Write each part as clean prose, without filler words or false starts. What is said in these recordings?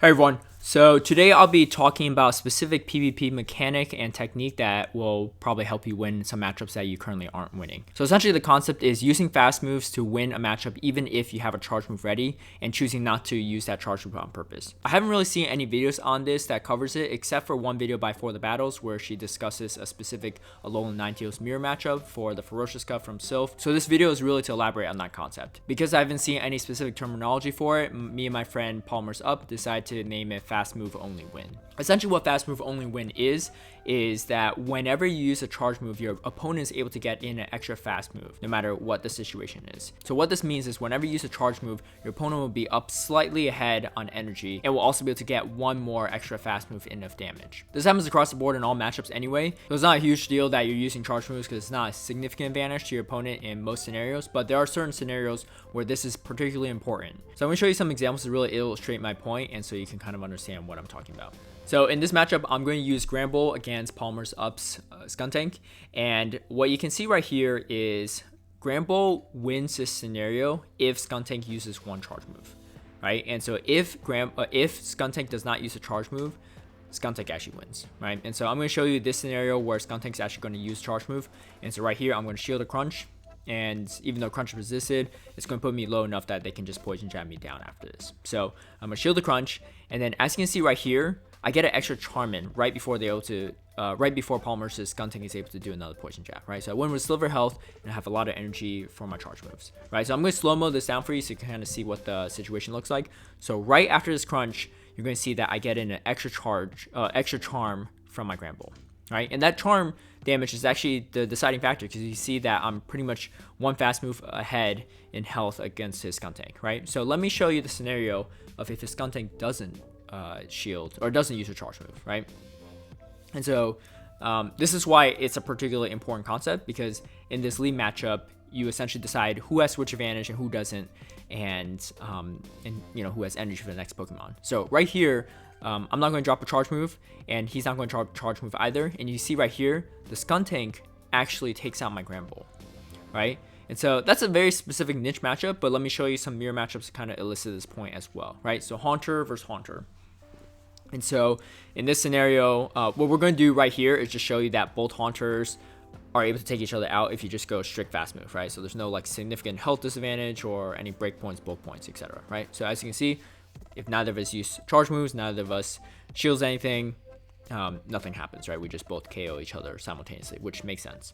Hi everyone. So today I'll be talking about a specific PvP mechanic and technique that will probably help you win some matchups that you currently aren't winning. So essentially the concept is using fast moves to win a matchup even if you have a charge move ready and choosing not to use that charge move on purpose. I haven't really seen any videos on this that covers it except for one video by For the Battles where she discusses a specific Alolan Ninetales mirror matchup for the Ferocious Cut from Sylph. So this video is really to elaborate on that concept. Because I haven't seen any specific terminology for it, me and my friend Palmer's Up decided to name it fast move only win. Essentially what fast move only win is that whenever you use a charge move, your opponent is able to get in an extra fast move no matter what the situation is. So what this means is whenever you use a charge move, your opponent will be up slightly ahead on energy and will also be able to get one more extra fast move in of damage. This happens across the board in all matchups anyway, so it's not a huge deal that you're using charge moves because it's not a significant advantage to your opponent in most scenarios, but there are certain scenarios where this is particularly important. So I'm going to show you some examples to really illustrate my point and so you can kind of understand what I'm talking about. So in this matchup, I'm going to use Granbull against Palmer's Up's Skuntank. And what you can see right here is Granbull wins this scenario if Skuntank uses one charge move, right? And so if Skuntank does not use a charge move, Skuntank actually wins, right? And so I'm going to show you this scenario where Skuntank's actually going to use charge move. And so right here, I'm going to shield a Crunch. And even though Crunch is resisted, it's going to put me low enough that they can just poison jab me down after this. So I'm going to shield the Crunch. And then as you can see right here, I get an extra charm in right before Palmer's Skuntank is able to do another poison jab, right? So I win with Sliver health and I have a lot of energy for my charge moves, right? So I'm going to slow-mo this down for you so you can kind of see what the situation looks like. So right after this Crunch, you're going to see that I get in an extra charm from my Granbull, right? And that charm damage is actually the deciding factor because you see that I'm pretty much one fast move ahead in health against his Skuntank, right? So let me show you the scenario of if his Skuntank doesn't shield or doesn't use a charge move, right? And so this is why it's a particularly important concept because in this league matchup, you essentially decide who has switch advantage and who doesn't, and you know who has energy for the next Pokemon. So right here, I'm not going to drop a charge move, and he's not going to drop a charge move either. And you see right here, the Skuntank actually takes out my Granbull, right? And so that's a very specific niche matchup, but let me show you some mirror matchups to kind of elicit this point as well, right? So Haunter versus Haunter. And so in this scenario, what we're going to do right here is just show you that both Haunters are able to take each other out if you just go strict fast move, right? So there's no like significant health disadvantage or any break points, bulk points, etc., right? So as you can see, if neither of us use charge moves, neither of us shields anything, nothing happens, right? We just both KO each other simultaneously, which makes sense,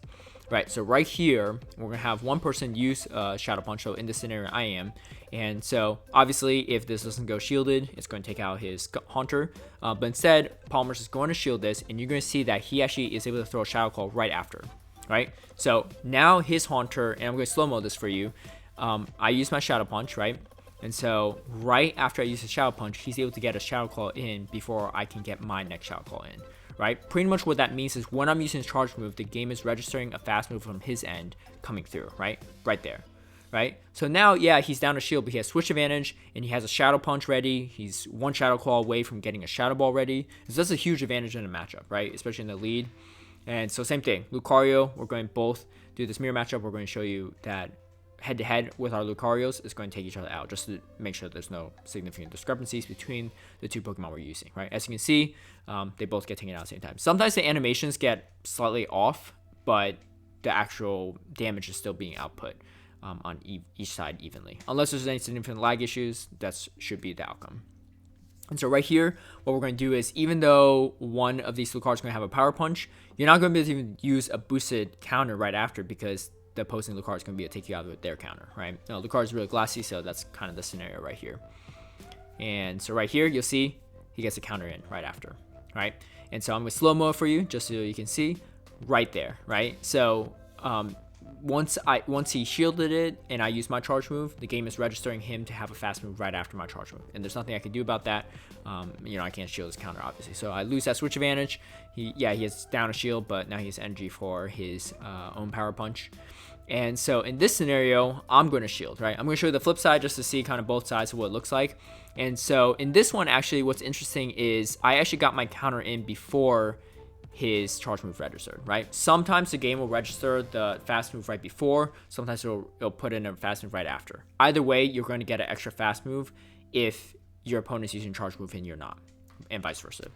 right? So right here, we're gonna have one person use Shadow Punch. So in this scenario, I am, and so obviously, if this doesn't go shielded, it's going to take out his Haunter. But instead, Palmer's is going to shield this, and you're going to see that he actually is able to throw a Shadow Claw right after, right? So now his Haunter, and I'm going to slow-mo this for you. I use my Shadow Punch, right? And so right after I use the Shadow Punch, he's able to get a Shadow Claw in before I can get my next Shadow Claw in, right? Pretty much what that means is when I'm using his charge move, the game is registering a fast move from his end coming through, right? Right there, right? So now, yeah, he's down to shield, but he has switch advantage and he has a Shadow Punch ready. He's one Shadow Claw away from getting a Shadow Ball ready. So that's a huge advantage in a matchup, right? Especially in the lead. And so same thing, Lucario, we're going to both do this mirror matchup. We're going to show you that head-to-head with our Lucarios is going to take each other out just to make sure there's no significant discrepancies between the two Pokemon we're using, right? As you can see, they both get taken out at the same time. Sometimes the animations get slightly off, but the actual damage is still being output on each side evenly. Unless there's any significant lag issues, that should be the outcome. And so right here, what we're going to do is, even though one of these Lucario is going to have a Power Punch, you're not going to be able to use a boosted counter right after because the opposing Lucario is going to be able to take you out with their counter, right? Now, Lucario is really glassy, so that's kind of the scenario right here. And so right here, you'll see he gets a counter in right after, right? And so I'm going to slow-mo for you just so you can see right there, right? So once he shielded it and I use my charge move, the game is registering him to have a fast move right after my charge move. And there's nothing I can do about that. You know, I can't shield his counter, obviously. So I lose that switch advantage. He has down a shield, but now he has energy for his own Power Punch. And so in this scenario, I'm going to shield, right? I'm going to show you the flip side just to see kind of both sides of what it looks like. And so in this one, actually, what's interesting is I actually got my counter in before his charge move registered, right? Sometimes the game will register the fast move right before, sometimes it'll put in a fast move right after. Either way, you're going to get an extra fast move if your opponent's using charge move and you're not, and vice versa.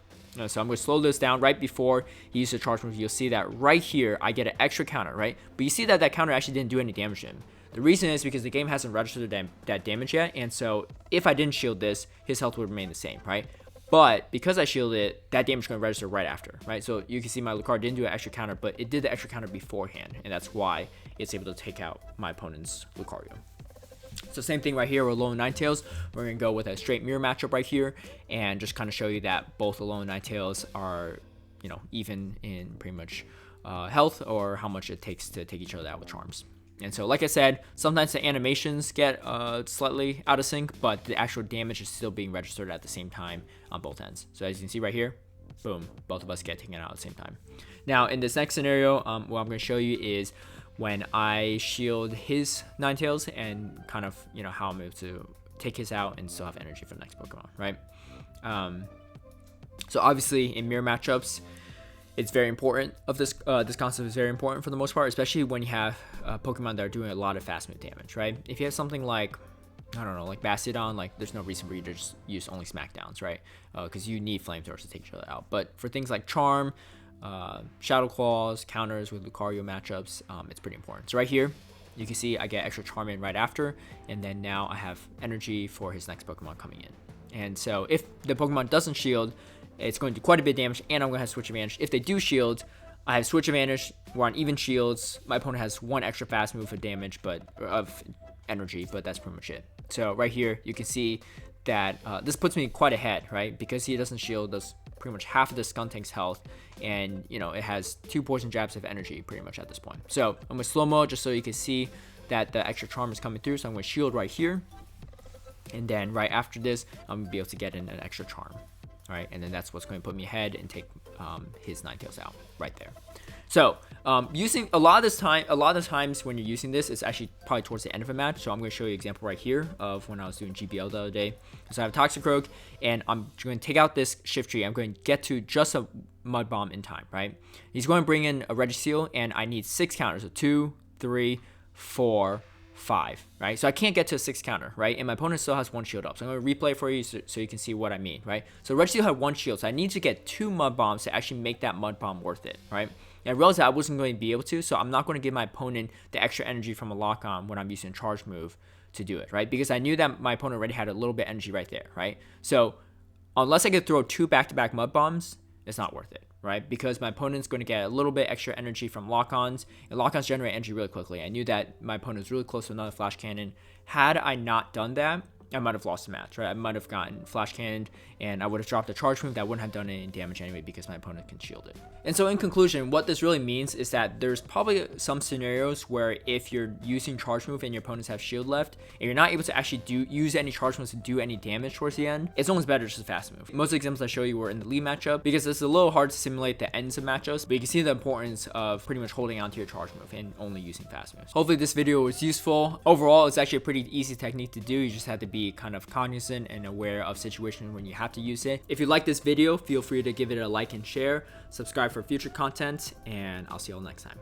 So I'm going to slow this down. Right before he used the charge move, you'll see that right here I get an extra counter, right? But you see that that counter actually didn't do any damage to him. The reason is because the game hasn't registered that damage yet, and so if I didn't shield this, his health would remain the same, right? But because I shielded it, that damage is going to register right after, right? So you can see my Lucario didn't do an extra counter, but it did the extra counter beforehand, and that's why it's able to take out my opponent's Lucario. So same thing right here with Alolan Ninetales. We're going to go with a straight mirror matchup right here and just kind of show you that both Alolan Ninetales are, even in pretty much health or how much it takes to take each other out with charms. And so, like I said, sometimes the animations get slightly out of sync, but the actual damage is still being registered at the same time on both ends. So as you can see right here, boom, both of us get taken out at the same time. Now, in this next scenario, what I'm going to show you is when I shield his Ninetales and kind of, how I'm able to take his out and still have energy for the next Pokemon, right? So obviously in mirror matchups, it's very important this concept is very important for the most part, especially when you have Pokemon that are doing a lot of fast move damage, right? If you have something like, I don't know, like Bastiodon, like there's no reason for you to just use only smackdowns, right? Because you need flamethrowers to take each other out. But for things like Charm, Shadow Claws, counters with Lucario matchups, it's pretty important. So right here, you can see I get extra Charm in right after, and then now I have energy for his next Pokemon coming in. And so if the Pokemon doesn't shield, it's going to do quite a bit of damage, and I'm going to have switch advantage. If they do shield, I have switch advantage. We're on even shields. My opponent has one extra fast move of damage, of energy, but that's pretty much it. So right here, you can see that this puts me quite ahead, right? Because he doesn't shield, does pretty much half of the Skuntank's health, and it has 2 poison jabs of energy pretty much at this point. So I'm going to slow mo just so you can see that the extra charm is coming through. So I'm going to shield right here, and then right after this, I'm going to be able to get in an extra charm. Right, and then that's what's going to put me ahead and take his Ninetales out right there. So using a lot of the times when you're using this, it's actually probably towards the end of a match. So I'm going to show you an example right here of when I was doing GBL the other day. So I have a Toxicroak, and I'm going to take out this Shiftry. I'm going to get to just a Mud Bomb in time, right? He's going to bring in a Registeel, and I need 6 counters. So 2, 3, 4, 5, right? So I can't get to a 6 counter, right? And my opponent still has 1 shield up. So I'm going to replay for you so you can see what I mean, right? So Registeel had 1 shield, so I need to get 2 Mud Bombs to actually make that Mud Bomb worth it, right? And I realized that I wasn't going to be able to, so I'm not going to give my opponent the extra energy from a lock-on when I'm using a charge move to do it, right? Because I knew that my opponent already had a little bit of energy right there, right? So unless I could throw 2 back-to-back Mud Bombs, it's not worth it, right? Because my opponent's going to get a little bit extra energy from lock-ons, and lock-ons generate energy really quickly. I knew that my opponent was really close to another Flash Cannon. Had I not done that, I might have lost the match, right? I might have gotten Flash Cannoned, and I would have dropped a charge move that wouldn't have done any damage anyway because my opponent can shield it. And so in conclusion, what this really means is that there's probably some scenarios where if you're using charge move and your opponents have shield left, and you're not able to actually use any charge moves to do any damage towards the end, it's almost better just a fast move. Most of the examples I show you were in the lead matchup because it's a little hard to simulate the ends of matchups, but you can see the importance of pretty much holding on to your charge move and only using fast moves. Hopefully this video was useful. Overall, it's actually a pretty easy technique to do. You just have to be kind of cognizant and aware of situations when you have to use it. If you like this video, feel free to give it a like and share, subscribe for future content, and I'll see you all next time.